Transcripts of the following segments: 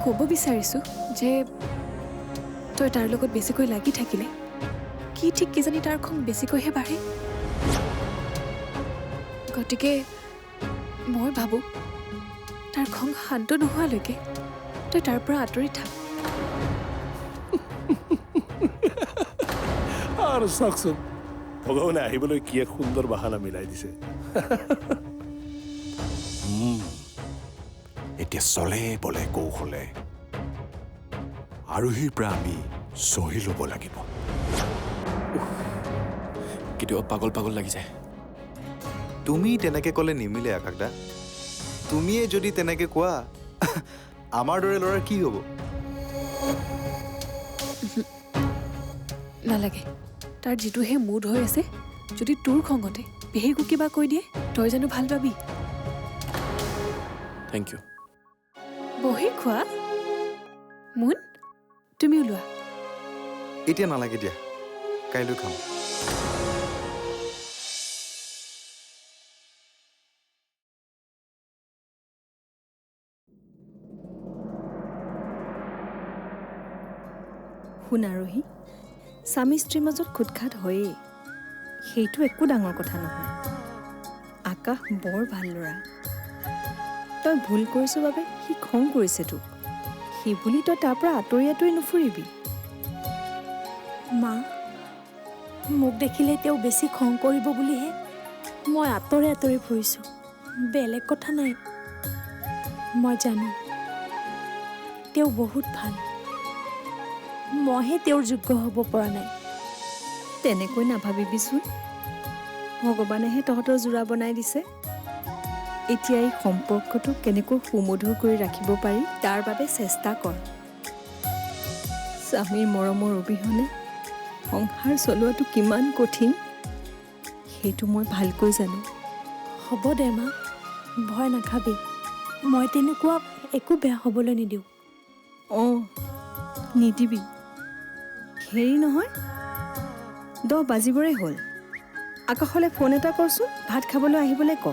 ক'ব বিচাৰিছোঁ যে তই তাৰ লগত বেছিকৈ লাগি থাকিলে কি ঠিক কিজানি তাৰ খং বেছিকৈহে বাঢ়ে। গতিকে মই ভাবোঁ তাৰ খং শান্ত নোহোৱালৈকে তই তাৰ পৰা আঁতৰি থাক। আৰু চাওকচোন ভগৱানে আহিবলৈ কি এক সুন্দৰ বাহানা মিলাই দিছে। এতিয়া চলে বলে কৌশলে আৰোহীৰ পৰা আমি চহি ল'ব লাগিব। কেতিয়াবা পাগল পাগল লাগি যায়। তুমি তেনেকে ক'লে নিমিলে আকাশদা। তুমিয়ে যদি তেনেকে কোৱা আমাৰ দৰে ল'ৰাৰ কি হ'ব? নালাগে, তাৰ যিটোহে মুড হৈ আছে, যদি তোৰ খঙতে পেহীকো কিবা কৈ দিয়ে তই জানো ভাল পাবি? Thank you. বহি খোৱা। মুন তুমি ওলোৱা। এতিয়া নালাগে দিয়া, কাইলৈ খাম। শুন আৰোহী, স্বামী স্ত্ৰীৰ মাজত খুটখাট হয়েই, সেইটো একো ডাঙৰ কথা নহয়। আকাশ বৰ ভাল ল'ৰা। তই ভুল কৰিছ বাবে সি খং কৰিছে তোক, সেই বুলি তই তাৰ পৰা আঁতৰি আঁতৰি নুফুৰিবি। মা, মোক দেখিলে তেওঁ বেছি খং কৰিব বুলিহে মই আঁতৰি আঁতৰি ফুৰিছোঁ, বেলেগ কথা নাই। মই জানো তেওঁ বহুত ভাল, মইহে তেওঁৰ যোগ্য হ'ব পৰা নাই। তেনেকৈ নাভাবিবিচোন, ভগৱানেহে তহঁতৰ যোৰা বনাই দিছে। এতিয়া এই সম্পৰ্কটো কেনেকৈ সুমধুৰ কৰি ৰাখিব পাৰি তাৰ বাবে চেষ্টা কৰ। স্বামীৰ মৰমৰ অবিহনে সংসাৰ চলোৱাটো কিমান কঠিন সেইটো মই ভালকৈ জানো। হ'ব দে মা, ভয় নাখাবি, মই তেনেকুৱা একো বেয়া হ'বলৈ নিদিওঁ। অঁ, নিদিবি। হেৰি নহয়, 10 বাজিবৰে হ'ল। আকাশলৈ ফোন এটা কৰচোন, ভাত খাবলৈ আহিবলৈ ক।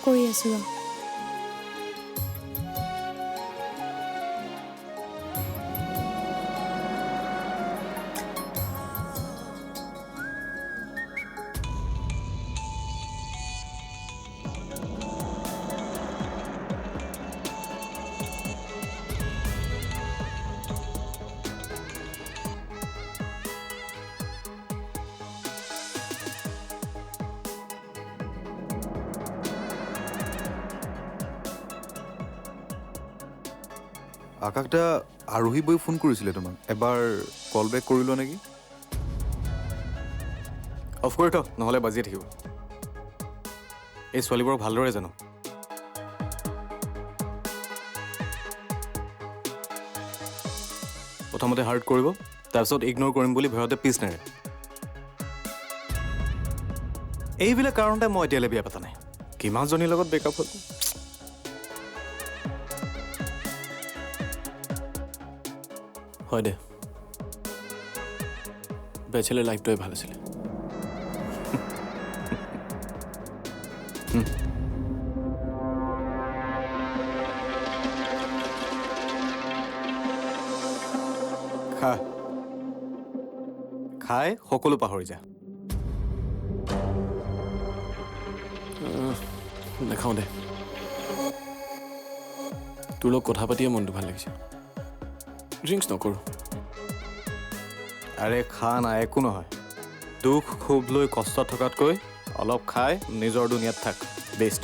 কৰি আছোঁ ৰ। আকাশদা আৰোহী বৈ ফোন কৰিছিলে তোমাক, এবাৰ কল বেক কৰি লোৱা নেকি? অফ কৰি থ, নহ'লে বাজিয়ে থাকিব। এই ছোৱালীবোৰক ভালদৰে জানো। প্ৰথমতে হাৰ্ট কৰিব, তাৰপিছত ইগন'ৰ কৰিম বুলি ভয়তে পিছ নেৰে। এইবিলাক কাৰণতে মই এতিয়ালৈ বিয়া পতা নাই। কিমানজনীৰ লগত ব্ৰেকআপ হ'ল। হয় দে, বেচেলাৰ লাইফটোৱে ভাল আছিলে। খা, খাই সকলো পাহৰি যা। নাখাওঁ দে, তোৰ লগত কথা পাতিয়ে মনটো ভাল লাগিছে। ড্ৰিংকছ নকৰোঁ। আৰে খা না, একো নহয়। দুখ ক্ষোভ লৈ কষ্ট থকাতকৈ অলপ খাই নিজৰ দুনিয়াত থাক, বেষ্ট।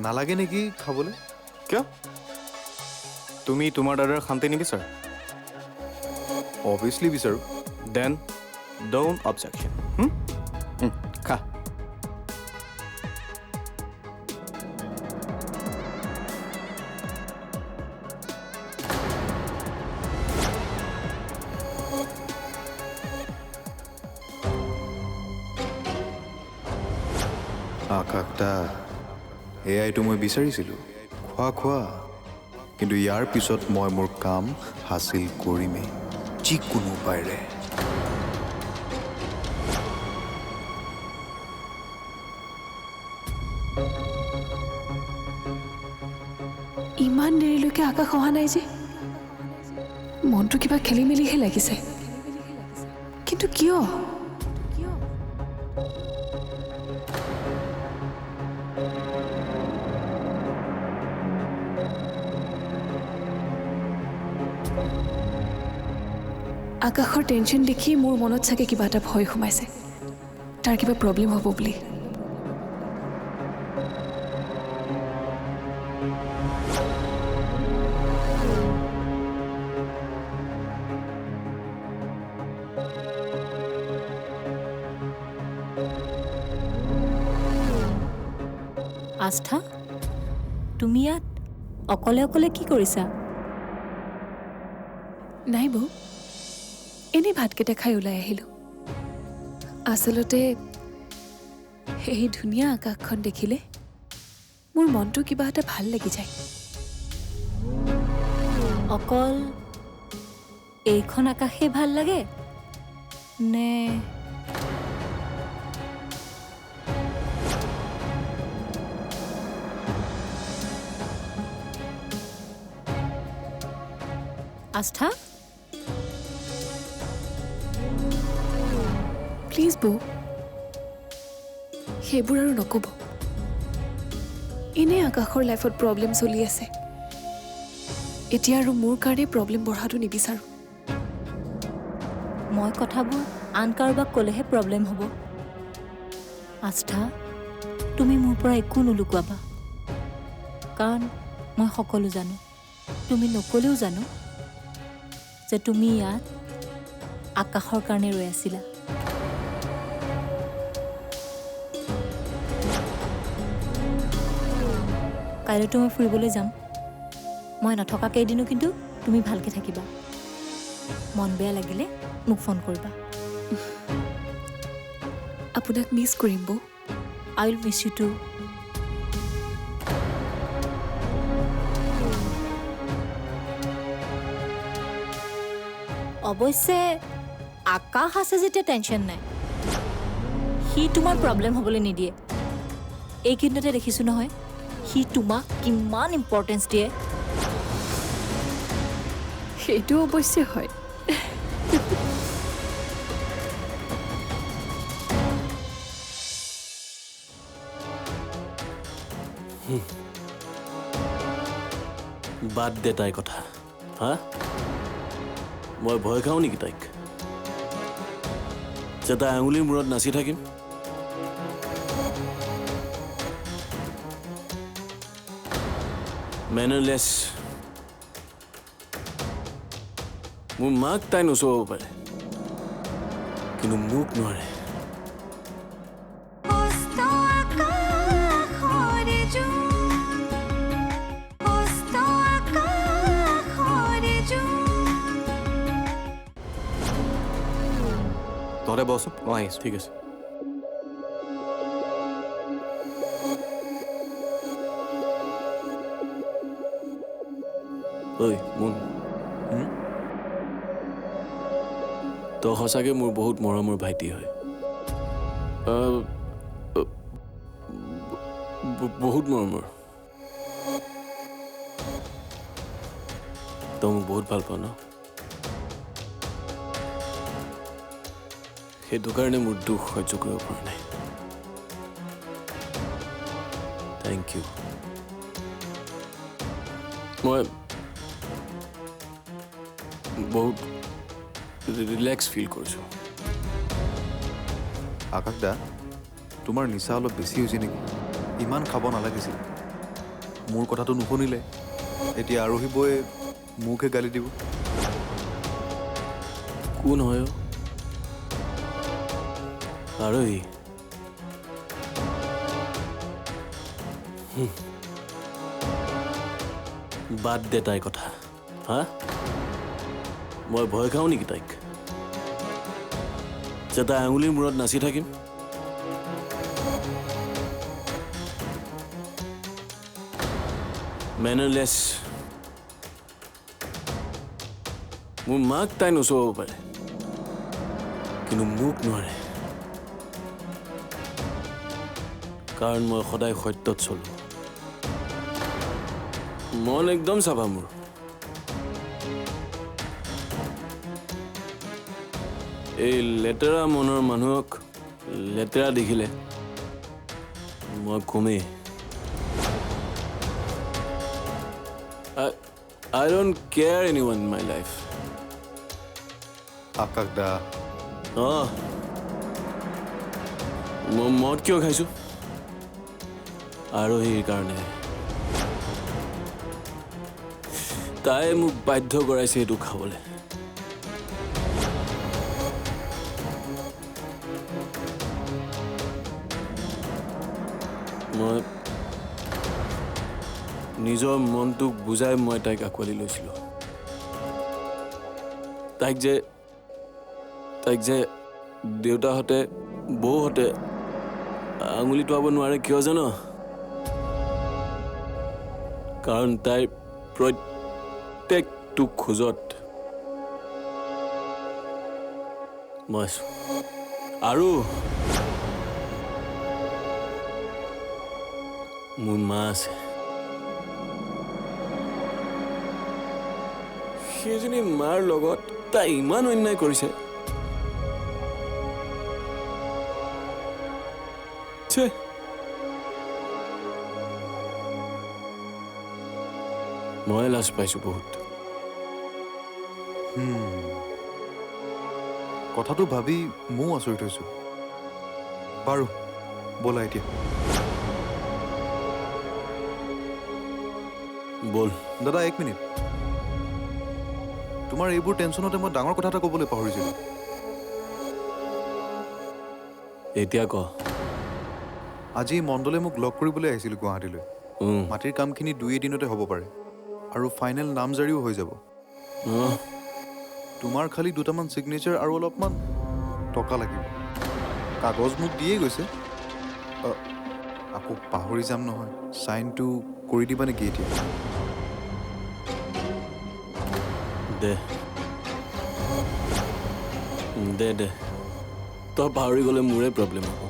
নালাগে নেকি খাবলৈ? কিয়? তুমি তোমাৰ দাদাৰ শান্তি নিবিচাৰা? অভিয়াছলি বিচাৰোঁ। Then don't objection. খা। আকাশদা, এয়াইতো মই বিচাৰিছিলোঁ। খোৱা খোৱা, কিন্তু ইয়াৰ পিছত মই মোৰ কাম হাচিল কৰিমেই, যিকোনো উপায়েৰে। ইমান দেৰিলৈকে আকাশ অহা নাই যে মনটো কিবা খেলি মেলিহে লাগিছে কিন্তু কিয় আকাশৰ টেনশ্যন দেখি মোৰ মনত চাগে কিবা এটা ভয় সোমাইছে তাৰ কিবা প্ৰব্লেম হ'ব বুলি আস্থা তুমি ইয়াত অকলে অকলে কি কৰিছা নাই বৌ এনেই ভাতকেইটা খাই ওলাই আহিলোঁ আচলতে এই ধুনীয়া আকাশখন দেখিলে মোৰ মনটো কিবা এটা ভাল লাগি যায় অকল এইখন আকাশে ভাল লাগে নে আস্থা প্লিজ বৌ সেইবোৰ আৰু নক'ব এনেই আকাশৰ লাইফত প্ৰব্লেম চলি আছে এতিয়া আৰু মোৰ কাৰণে প্ৰব্লেম বঢ়াটো নিবিচাৰোঁ মই কথাবোৰ আন কাৰোবাক ক'লেহে প্ৰব্লেম হ'ব আস্থা তুমি মোৰ পৰা একো নুলুকুৱাবা কাৰণ মই সকলো জানো তুমি নক'লেও জানো যে তুমি ইয়াত আকাশৰ কাৰণে ৰৈ আছিলা কাইলৈতো মই ফুৰিবলৈ যাম মই নথকা কেইদিনো কিন্তু তুমি ভালকৈ থাকিবা মন বেয়া লাগিলে মোক ফোন কৰিবা আপোনাক মিছ কৰিম বৌ আই উইল মিছ ইউ টু অৱশ্যে আকাশ আছে যেতিয়া টেনশ্যন নাই সি তোমাৰ প্ৰব্লেম হ'বলৈ নিদিয়ে এইকেইদিনতে দেখিছোঁ নহয় সি তোমাক কিমান ইম্পৰ্টেঞ্চ দিয়ে সেইটো অৱশ্যে হয় বাদ দে তাইৰ কথা হা মই ভয় খাওঁ নেকি তাইক যে তাই আঙুলিৰ মূৰত নাচি থাকিম মেনাৰলেছ মোৰ মাক তাই নচুৱাব পাৰে কিন্তু মোক নোৱাৰে তহঁতে বচোন মই আহিছোঁ ঠিক আছে ঐ মুন তই সঁচাকৈ মোৰ বহুত মৰমৰ ভাইটি হয় বহুত মৰমৰ তই মোক বহুত ভাল পাৱ ন সেইটো কাৰণে মোৰ দুখ সহ্য কৰিব পৰা নাই থেংক ইউ মই বহুত ৰিলেক্স ফিল কৰিছোঁ আকাশ দা তোমাৰ নিচা অলপ বেছি হৈছে নেকি ইমান খাব নালাগিছিল মোৰ কথাটো নুশুনিলে এতিয়া আৰোহী বৈ মোকহে গালি দিব কোন হয় আৰোহী বাদ দে তাইৰ কথা হা মই ভয় খাওঁ নেকি তাইক যে তাই আঙুলিৰ মূৰত নাচি থাকিম মেনাৰলেছ মোৰ মাক তাই নচুৱাব পাৰে কিন্তু মোক নোৱাৰে কাৰণ মই সদায় সত্যত চলোঁ মন একদম চাফা মোৰ এই লেতেৰা মনৰ মানুহক লেতেৰা দেখিলে মই কমেই I don't care anyone in my life. আকাশ দা মই মদ কিয় খাইছো আৰু সেই কাৰণে তাই মোক বাধ্য কৰাইছে এইটো খাবলৈ মই নিজৰ মনটোক বুজাই মই তাইক আঁকোৱালি লৈছিলো তাইক যে দেউতাহঁতে বৌহঁতে আঙুলি টুৱাব নোৱাৰে কিয় জান কাৰণ তাইৰ প্ৰত্যেকটো খোজত মই আছো আৰু মোৰ মা আছে সেইজনী মাৰ লগত তাই ইমান অন্যায় কৰিছে মই লাজ পাইছো বহুত কথাটো ভাবি ময়ো আচৰিত হৈছোঁ বাৰু ব'লা এতিয়া বল দাদা 1 মিনিট তোমাৰ এইবোৰ টেনশ্যনতে মই ডাঙৰ কথা এটা ক'বলৈ পাহৰিছিলোঁ এতিয়া ক আজি মণ্ডলে মোক লগ কৰিবলৈ আহিছিলোঁ গুৱাহাটীলৈ মাটিৰ কামখিনি 2 দিনতে হ'ব পাৰে আৰু ফাইনেল নামজাৰিও হৈ যাব তোমাৰ খালি দুটামান ছিগনেচাৰ আৰু অলপমান টকা লাগিব কাগজ মোক দিয়ে গৈছে আকৌ পাহৰি যাম নহয় চাইনটো কৰি দিবা নেকি এতিয়া দে তই পাহৰি গ'লে মোৰে প্ৰব্লেম হ'ব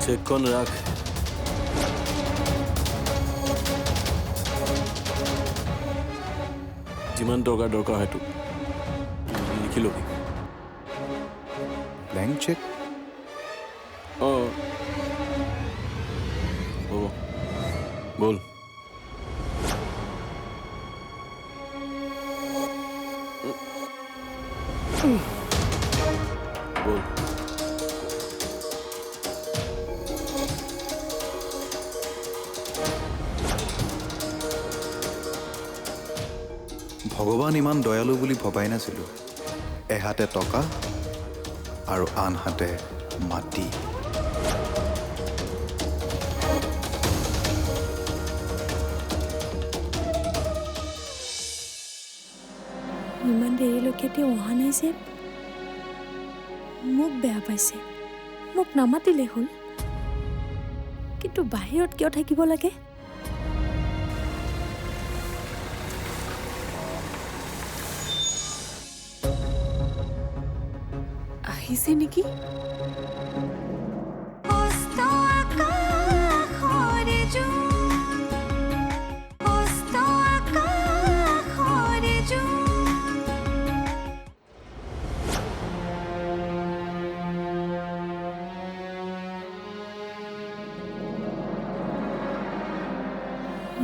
চেকখন ৰাখ যিমান টকাৰ দৰকাৰ হয়তো লিখি ল'বি ব্লেংক চেক হ'ব বল বল ভগৱান ইমান দয়ালু বুলি ভবাই নাছিলোঁ এহাতে টকা আৰু আনহাতে মাটি ইমান দেৰিলৈকে তেওঁ অহা নাই যে মোক বেয়া পাইছে মোক নামাতিলে হ'ল কিন্তু বাহিৰত কিয় থাকিব লাগে আহিছে নেকি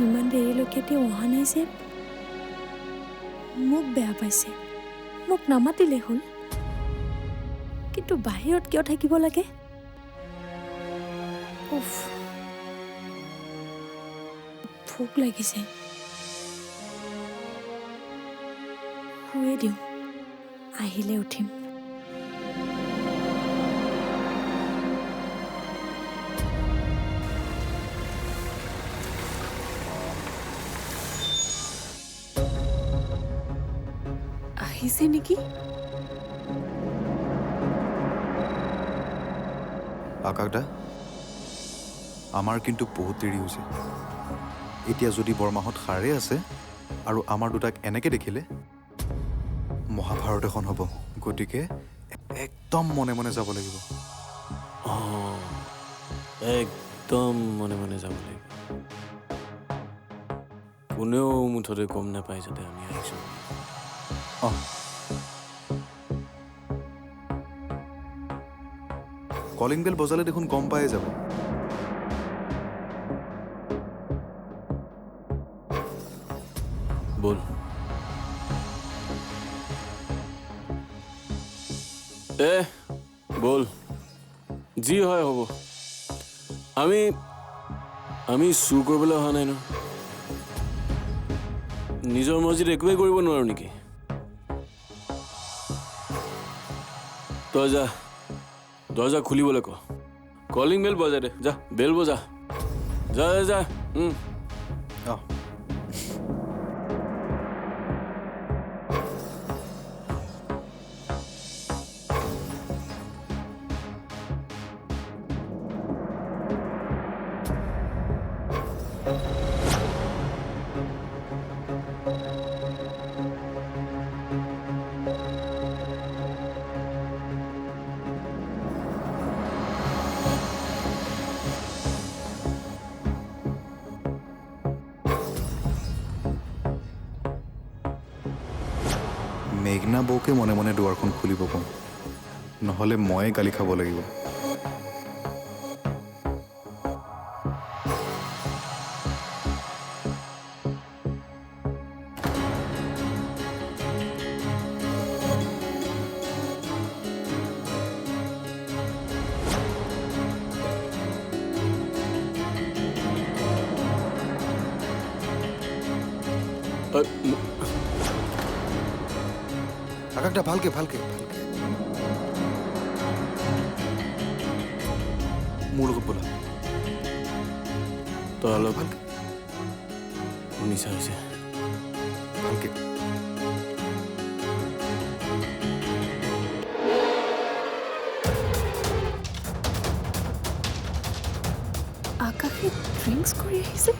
ইমান দেৰিলৈকে তেওঁ অহা নাই যে মোক বেয়া পাইছে মোক নামাতিলে হ'ল কিন্তু বাহিৰত কিয় থাকিব লাগে উফ ভোক লাগিছে শুয়ে দিওঁ আহিলে উঠিম আহিছে নেকি আকাশদা আমাৰ কিন্তু বহুত দেৰি হৈছে এতিয়া যদি বৰমাহত সাৰে আছে আৰু আমাৰ দুটাক এনেকে দেখিলে মহাভাৰত এখন হ'ব গতিকে একদম মনে মনে যাব লাগিব অঁ একদম মনে মনে যাব লাগিব কোনেও মুঠতে গম নাপায় যাতে আমি আহিছোঁ অঁ কলিং বেল বজালে দেখোন গম পায়ে যাব বল বল যি হয় হ'ব আমি চুৰ কৰিবলৈ অহা নাই ন নিজৰ মৰ্জিত একোৱেই কৰিব নোৱাৰো নেকি তই যা দরজা খুলিবলৈ ক কলিং বেল বজা দে যা বেল বজা যা যা যা অঁ মেঘনা বৌকে মনে মনে দুৱাৰখন খুলিব কম নহ'লে ময়ে গালি খাব লাগিব আকাশটা ভালকে ভালকে ভালকে মোৰ লগত ব'লা তই অলপ ভালকে নিচা হৈছে ভালকে আকাশে ড্ৰিংকছ কৰি আহিছে